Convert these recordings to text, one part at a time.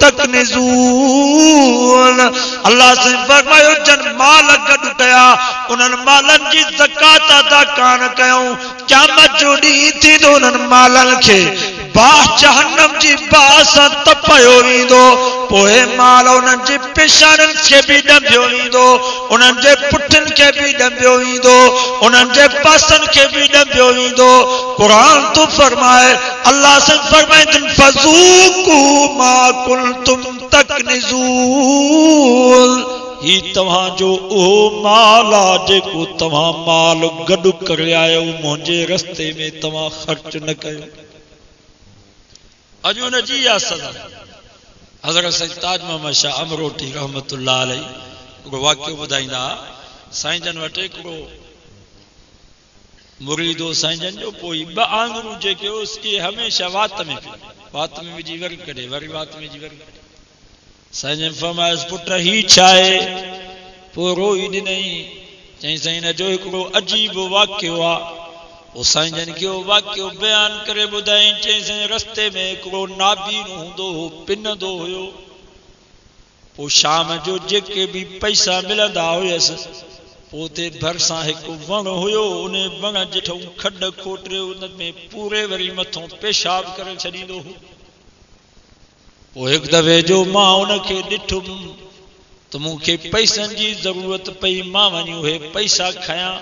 तकनिज़ून। अल्लाह से फरमायो जन माल गड कया उन्हनि मालन जी ज़कात अदा कान कयूं क़यामत जो ॾींहुं थींदो उन्हनि मालन खे बाह जहन्नम जी बाह सां तपयो वेंदो। पोइ माल उन्हनि जे पेशाननि खे बि ॾंबियो वेंदो, उन्हनि जे पुठियुनि खे बि ॾंबियो वेंदो, उन्हनि जे पासनि खे बि ॾंबियो वेंदो। कुरान तो फरमाए अल्लाह से फरमाए फज़ूकू मा कुंतुम तकनिज़ून। ही तव्हां जो ओ माल आ जेको तव्हां माल गॾु करे आयो मुंहिंजे रस्ते में तव्हां ख़र्च न कयो। अॼु उन जी आहे सज़ा। हज़रत साईं ताज मोहम्मद शाह अमरोटी रहमतुल्लाह अलैहि हिकिड़ो वाक़ियो ॿुधाईंदा। साईं जन वटि हिकिड़ो मुरीदो साईं जन जो पोइ ॿ आङुरूं जेके हुअसि इहे हमेशह वात में विझी वरी कढे वरी वात में विझी वरी कढे। साईं जन फरमायसि पुट ही छा आहे? पोइ रोई ॾिनई। चई साईं हिन जो हिकिड़ो अजीब वाक़ियो आहे। पोइ साईं जन खे वाक़ियो बयान करे ॿुधाई। चई साईं रस्ते में हिकिड़ो नाबीन हूंदो हो, पिनंदो हुयो। पोइ शाम जो जेके बि पैसा मिलंदा हुयसि पोइ उते भरिसां हिकु वण हुयो, उन वण जिठूं खॾ खोटिरियो उन में पूरे वरी मथां पेशाब करे छॾींदो हो। पोइ हिकु दफ़े जो मां उनखे ॾिठुमि त मूंखे पैसनि जी ज़रूरत पई, मां वञी उहे पैसा खयां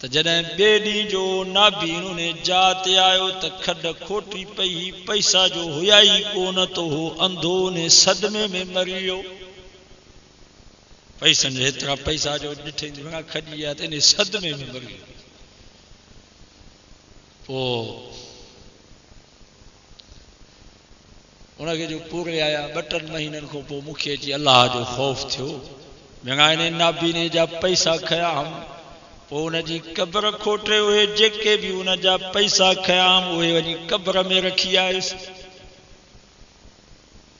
त जॾहिं ॿिए ॾींहं जो नाबीन उन जाइ ते आयो त खॾ खोटी पई, पैसा जो हुया ई कोन त हो अंधो उन सदमे में मरी वियो। पैसनि जे हेतिरा पैसा जो ॾिठे खॼी विया त इन सदमे में मरी वियो। पोइ उनखे जो पूरे आया 2-3 महीननि खां पोइ मूंखे अची अलाह जो ख़ौफ़ थियो। मङा इन नाबीने जा पैसा खया हम। पोइ उनजी क़ब्र खोटे उहे जेके बि उन जा पैसा खया उहे वञी क़ब्र में रखी आयुसि।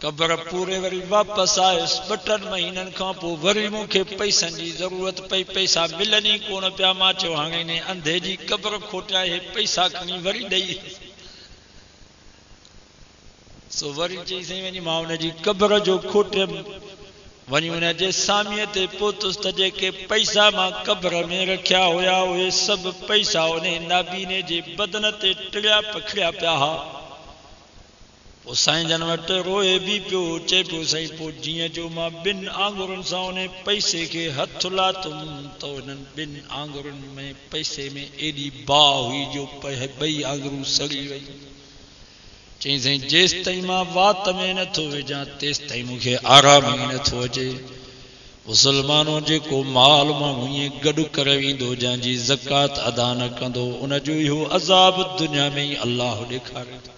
क़ब्र पूरे वरी वापसि आयुसि। 2-3 महीननि खां पोइ वरी मूंखे पैसनि जी ज़रूरत पई, पैसा मिलनि ई कोन पिया। मां चयो हाणे इन अंधे जी क़ब्र खोटिया इहे पैसा खणी वरी ॾेई सो वरी चई साईं वञी मां उनजी क़ब्र जो खोटियमि। वञी उनजे सामीअ ते पहुतुसि त जेके पैसा मां क़ब्र में रखिया हुया उहे सभु पैसा उन नाबीने जे बदन ते टिड़िया पखिड़िया पिया हा। पोइ साईं जन वटि रोए बि पियो। चए पियो साईं पोइ जीअं जो मां 2 आङुरुनि सां उन पैसे खे हथु लाथुमि त उन्हनि 2 आङुरुनि में पैसे में एॾी बाह हुई जो 2 आङुरूं सड़ी वई। चई साईं जेसि ताईं मां वात में नथो विझां तेसि ताईं मूंखे आराम ई नथो अचे। मुसलमानो जेको माल माण्हू ईअं गॾु करे वेंदो जंहिंजी ज़कात अदा न कंदो उन जो इहो अज़ाब दुनिया में ई अल्लाह ॾेखारे थो।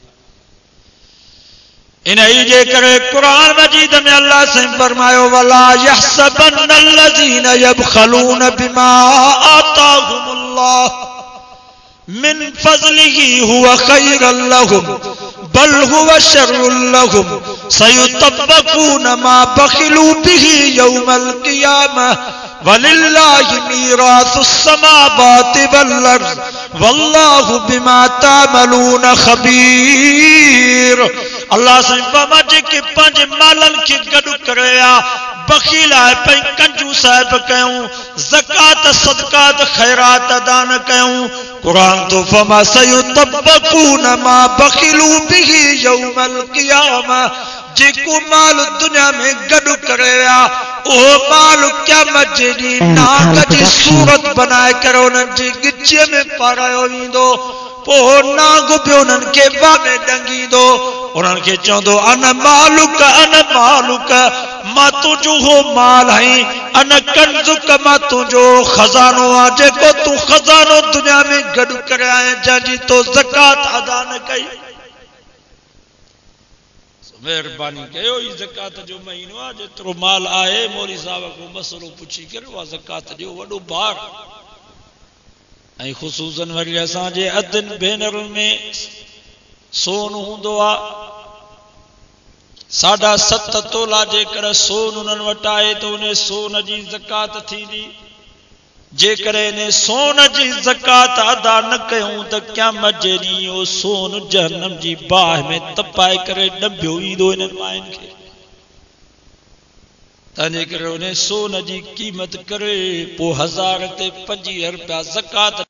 इन ई जे करे कुरान मजीद में अल्लाह से फरमायो वला यहसबन्नल्लज़ीन यबखलून बिमा आताहुमुल्लाह मिन फज़लिही हुवा खैरल लहुम बल हुवा शर्रुल लहुम सयुतब्बकून मा बखिलू बिही यौमल क़ियामह वलिल्लाहि मीरासुस समावाति वल अर्ज़ वल्लाहु बिमा तामलून खबीर। अल्लाह से फरमा जेके पंहिंजे मालनि खे गॾु करे बखील आहे पई कंजूस साहिब कयूं ज़कात सदकात खैरात अदा न कयूं। कुरान तो फरमा सयुतब्बकून मा बखिलू बिही यौमल क़ियामह। जेको माल दुनिया में गॾु करे उहो माल क़यामत जे ॾींहुं नाग जी सूरत बनाए करे उन्हनि जी गिचीअ में पारायो वेंदो। पोइ नाग बि उन्हनि खे वाह में ॾंगींदो। उन्हनि खे चवंदो अन मालुक मां तुंहिंजो हो माल आहीं, अन कंज़ुक मां तुंहिंजो खज़ानो आहे जेको तूं खज़ानो दुनिया में गॾु करे आहीं जंहिंजी तो ज़कात अदा न कई। महिरबानी कयो ई ज़कात जो महीनो आहे। जेतिरो माल आहे मौली साहब को मसलो पुछी करे उहा ज़कात ॾियो। वॾो भार ऐं ख़ुसूसन वरी असांजे अधनि भेनरुनि में सोन हूंदो आहे 7.5 तोला जेकर सोन उन्हनि वटि आहे त उन सोन जी ज़कात थींदी। जेकर इन्हें सोन जी ज़कात अदा न कयूं त क़यामत जे ॾींहुं ओ सोन जहन्नम जी बाह में तपाए करे डबियो ईंदो इन्हनि मायुनि खे। तंहिंजे करे उन सोन जी क़ीमत करे पोइ 1000 ते 25 रुपया ज़कात